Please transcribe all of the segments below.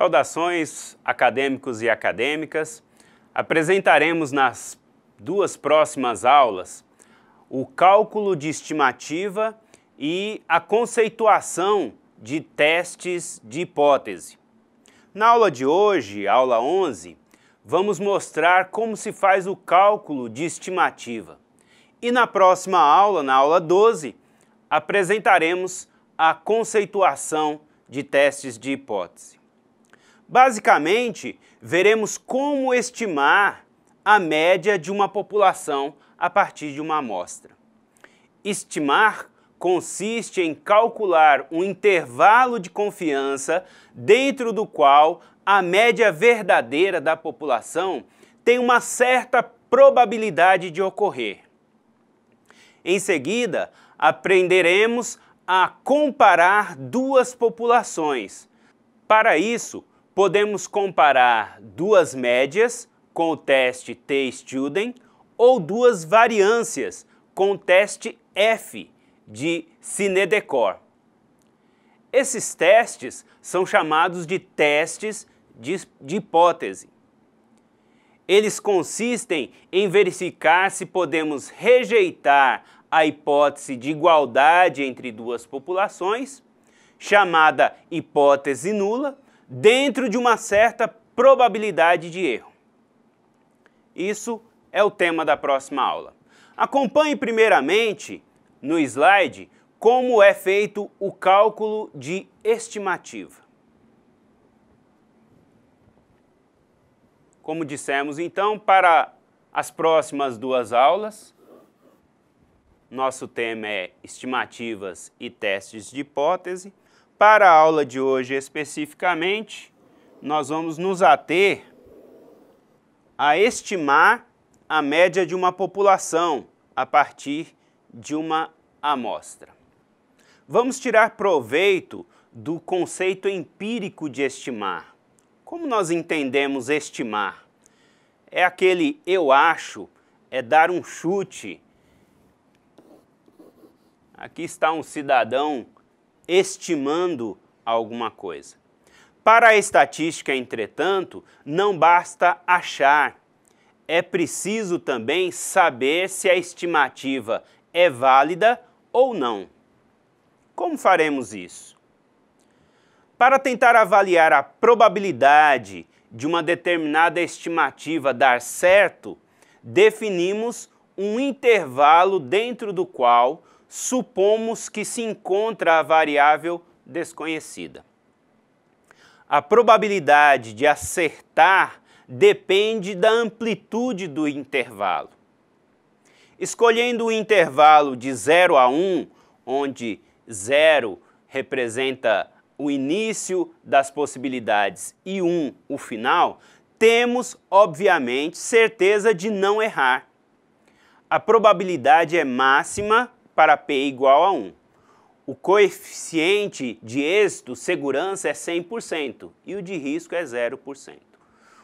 Saudações, acadêmicos e acadêmicas. Apresentaremos nas duas próximas aulas o cálculo de estimativa e a conceituação de testes de hipótese. Na aula de hoje, aula 11, vamos mostrar como se faz o cálculo de estimativa. E na próxima aula, na aula 12, apresentaremos a conceituação de testes de hipótese. Basicamente, veremos como estimar a média de uma população a partir de uma amostra. Estimar consiste em calcular um intervalo de confiança dentro do qual a média verdadeira da população tem uma certa probabilidade de ocorrer. Em seguida, aprenderemos a comparar duas populações. Para isso, podemos comparar duas médias com o teste T-Student ou duas variâncias com o teste F de Cinedecor. Esses testes são chamados de testes de hipótese. Eles consistem em verificar se podemos rejeitar a hipótese de igualdade entre duas populações, chamada hipótese nula, dentro de uma certa probabilidade de erro. Isso é o tema da próxima aula. Acompanhe primeiramente no slide como é feito o cálculo de estimativa. Como dissemos então, para as próximas duas aulas, nosso tema é estimativas e testes de hipótese. Para a aula de hoje especificamente, nós vamos nos ater a estimar a média de uma população a partir de uma amostra. Vamos tirar proveito do conceito empírico de estimar. Como nós entendemos estimar? É aquele eu acho, é dar um chute. Aqui está um cidadão estimando alguma coisa. Para a estatística, entretanto, não basta achar. É preciso também saber se a estimativa é válida ou não. Como faremos isso? Para tentar avaliar a probabilidade de uma determinada estimativa dar certo, definimos um intervalo dentro do qual supomos que se encontra a variável desconhecida. A probabilidade de acertar depende da amplitude do intervalo. Escolhendo o intervalo de 0 a 1, onde 0 representa o início das possibilidades e 1 o final, temos, obviamente, certeza de não errar. A probabilidade é máxima para P igual a 1. O coeficiente de êxito, segurança, é 100% e o de risco é 0%.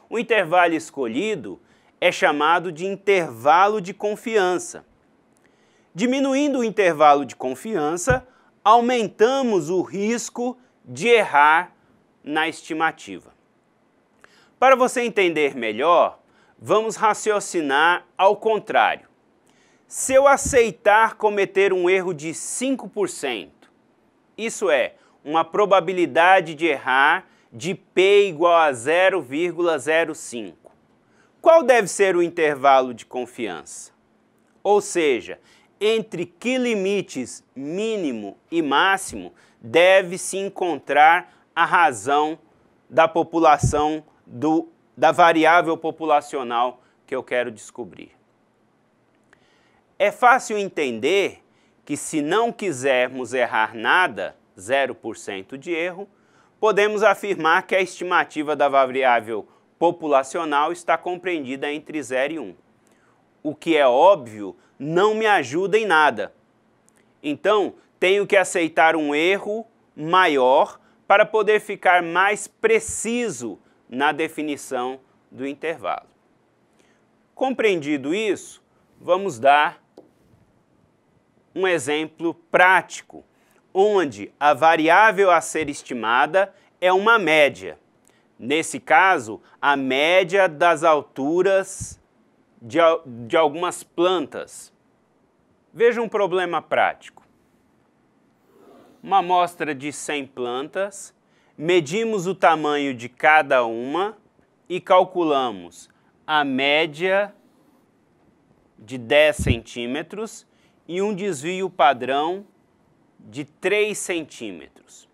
O intervalo escolhido é chamado de intervalo de confiança. Diminuindo o intervalo de confiança, aumentamos o risco de errar na estimativa. Para você entender melhor, vamos raciocinar ao contrário. Se eu aceitar cometer um erro de 5%, isso é, uma probabilidade de errar de P igual a 0,05, qual deve ser o intervalo de confiança? Ou seja, entre que limites mínimo e máximo deve-se encontrar a razão da população, da variável populacional que eu quero descobrir. É fácil entender que se não quisermos errar nada, 0% de erro, podemos afirmar que a estimativa da variável populacional está compreendida entre 0 e 1. O que é óbvio, não me ajuda em nada. Então, tenho que aceitar um erro maior para poder ficar mais preciso na definição do intervalo. Compreendido isso, vamos dar um exemplo prático, onde a variável a ser estimada é uma média. Nesse caso, a média das alturas de algumas plantas. Veja um problema prático. Uma amostra de 100 plantas, medimos o tamanho de cada uma e calculamos a média de 10 centímetros e um desvio padrão de 3 centímetros.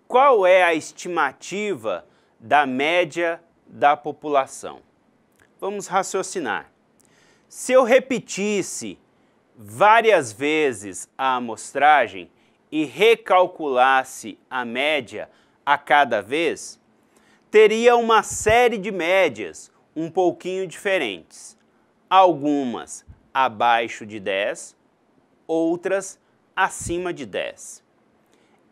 Qual é a estimativa da média da população? Vamos raciocinar. Se eu repetisse várias vezes a amostragem e recalculasse a média a cada vez, teria uma série de médias um pouquinho diferentes. Algumas abaixo de 10, outras acima de 10.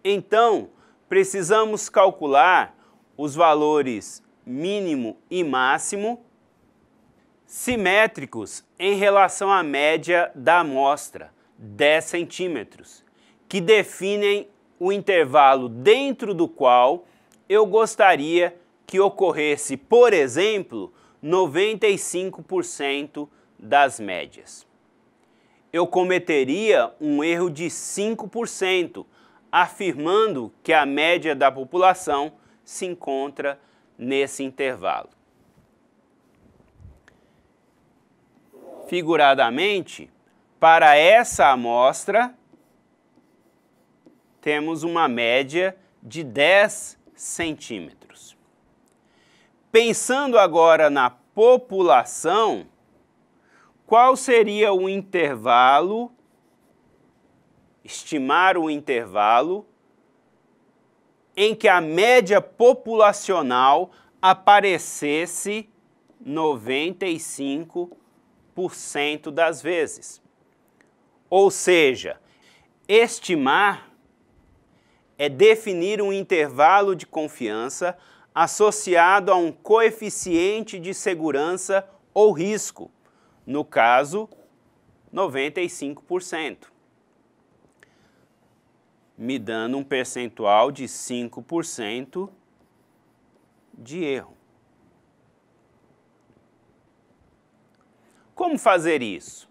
Então, precisamos calcular os valores mínimo e máximo simétricos em relação à média da amostra, 10 centímetros, que definem o intervalo dentro do qual eu gostaria que ocorresse, por exemplo, 95% das médias. Eu cometeria um erro de 5%, afirmando que a média da população se encontra nesse intervalo. Figuradamente, para essa amostra, temos uma média de 10 centímetros. Pensando agora na população, qual seria o intervalo, estimar o intervalo, em que a média populacional aparecesse 95% das vezes? Ou seja, estimar é definir um intervalo de confiança associado a um coeficiente de segurança ou risco, no caso, 95%, me dando um percentual de 5% de erro. Como fazer isso?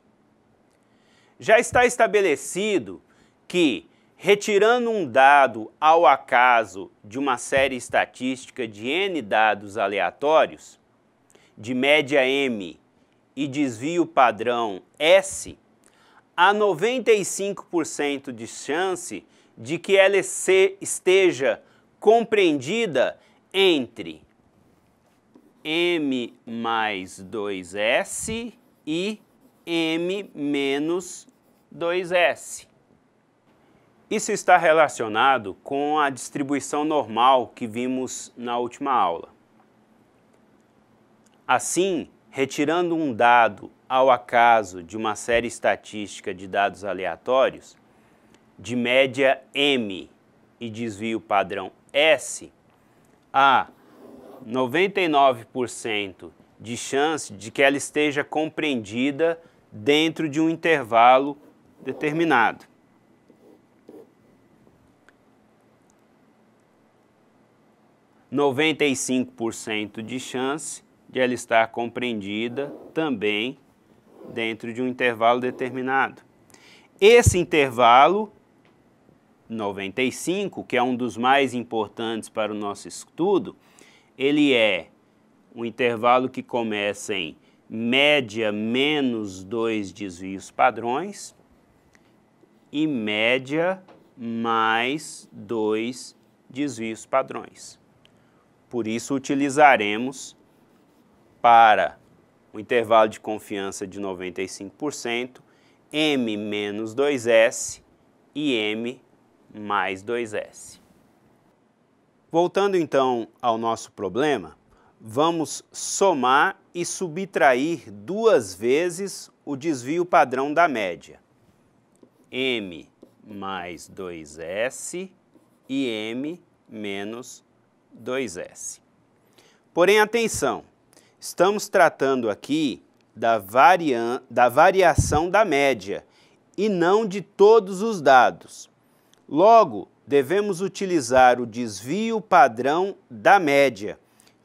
Já está estabelecido que, retirando um dado ao acaso de uma série estatística de N dados aleatórios, de média M e desvio padrão S, há 95% de chance de que ela esteja compreendida entre M mais 2S e M menos 2S. Isso está relacionado com a distribuição normal que vimos na última aula. Assim, retirando um dado ao acaso de uma série estatística de dados aleatórios, de média M e desvio padrão S, há 99% de chance de que ela esteja compreendida dentro de um intervalo determinado. E 95% de chance de ela estar compreendida também dentro de um intervalo determinado. Esse intervalo, 95, que é um dos mais importantes para o nosso estudo, ele é um intervalo que começa em média menos 2 desvios padrões e média mais 2 desvios padrões. Por isso, utilizaremos para o intervalo de confiança de 95%, M menos 2S e M mais 2S. Voltando então ao nosso problema, vamos somar e subtrair 2 vezes o desvio padrão da média. M mais 2S e M menos 2S. Porém, atenção, estamos tratando aqui da variação da média e não de todos os dados. Logo, devemos utilizar o desvio padrão da média,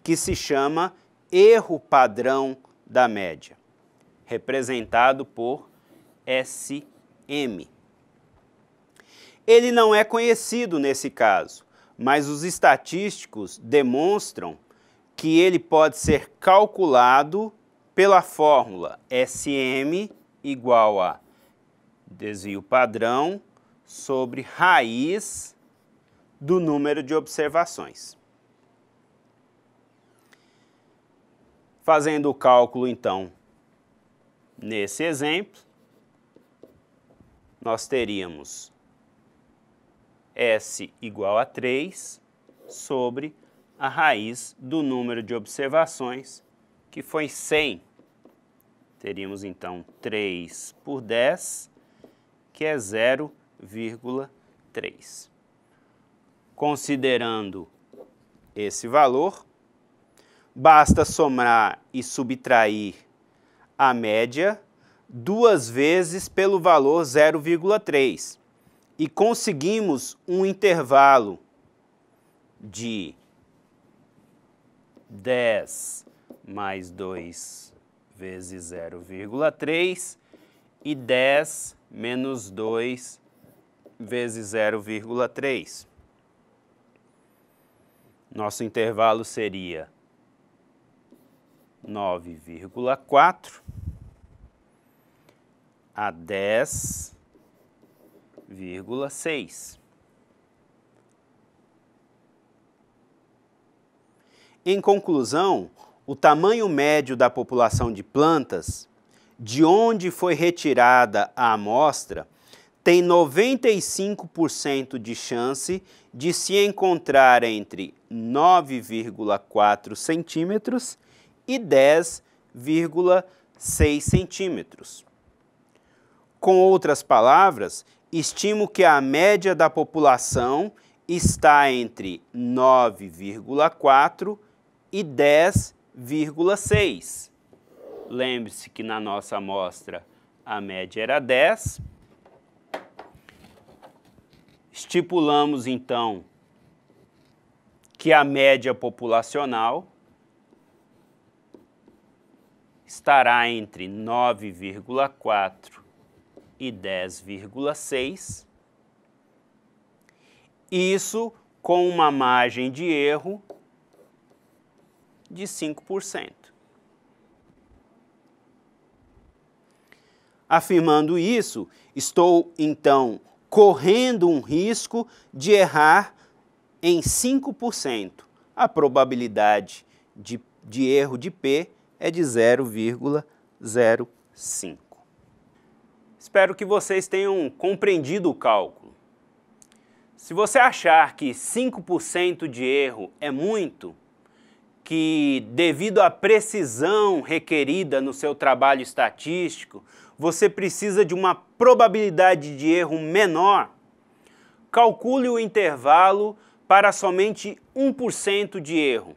que se chama erro padrão da média, representado por SM. Ele não é conhecido nesse caso, mas os estatísticos demonstram que ele pode ser calculado pela fórmula SM igual a desvio padrão sobre raiz do número de observações. Fazendo o cálculo, então, nesse exemplo, nós teríamos S igual a 3 sobre a raiz do número de observações, que foi 100. Teríamos, então, 3 por 10, que é 0,3. Considerando esse valor, basta somar e subtrair a média 2 vezes pelo valor 0,3 e conseguimos um intervalo de 10 mais 2 vezes 0,3 e 10 menos 2 vezes 0,3. Nosso intervalo seria 9,4 a 10,6. Em conclusão, o tamanho médio da população de plantas, de onde foi retirada a amostra, tem 95% de chance de se encontrar entre 9,4 centímetros e 10,6 centímetros. Com outras palavras, estimo que a média da população está entre 9,4 e 10,6. Lembre-se que na nossa amostra a média era 10. Estipulamos, então, que a média populacional estará entre 9,4 e 10,6. Isso com uma margem de erro de 5%. Afirmando isso, estou, então, correndo um risco de errar em 5%. A probabilidade de erro de P é de 0,05. Espero que vocês tenham compreendido o cálculo. Se você achar que 5% de erro é muito, que devido à precisão requerida no seu trabalho estatístico, você precisa de uma probabilidade de erro menor, calcule o intervalo para somente 1% de erro.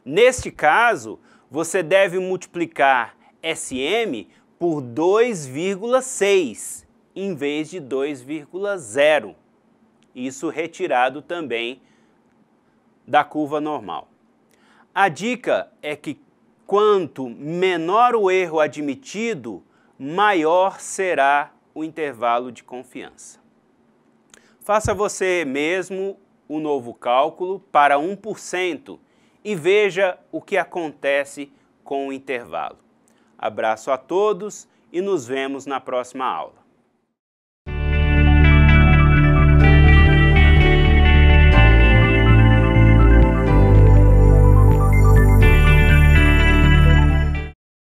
Neste caso, você deve multiplicar SM por 2,6 em vez de 2,0. Isso retirado também da curva normal. A dica é que quanto menor o erro admitido, maior será o intervalo de confiança. Faça você mesmo o novo cálculo para 1% e veja o que acontece com o intervalo. Abraço a todos e nos vemos na próxima aula.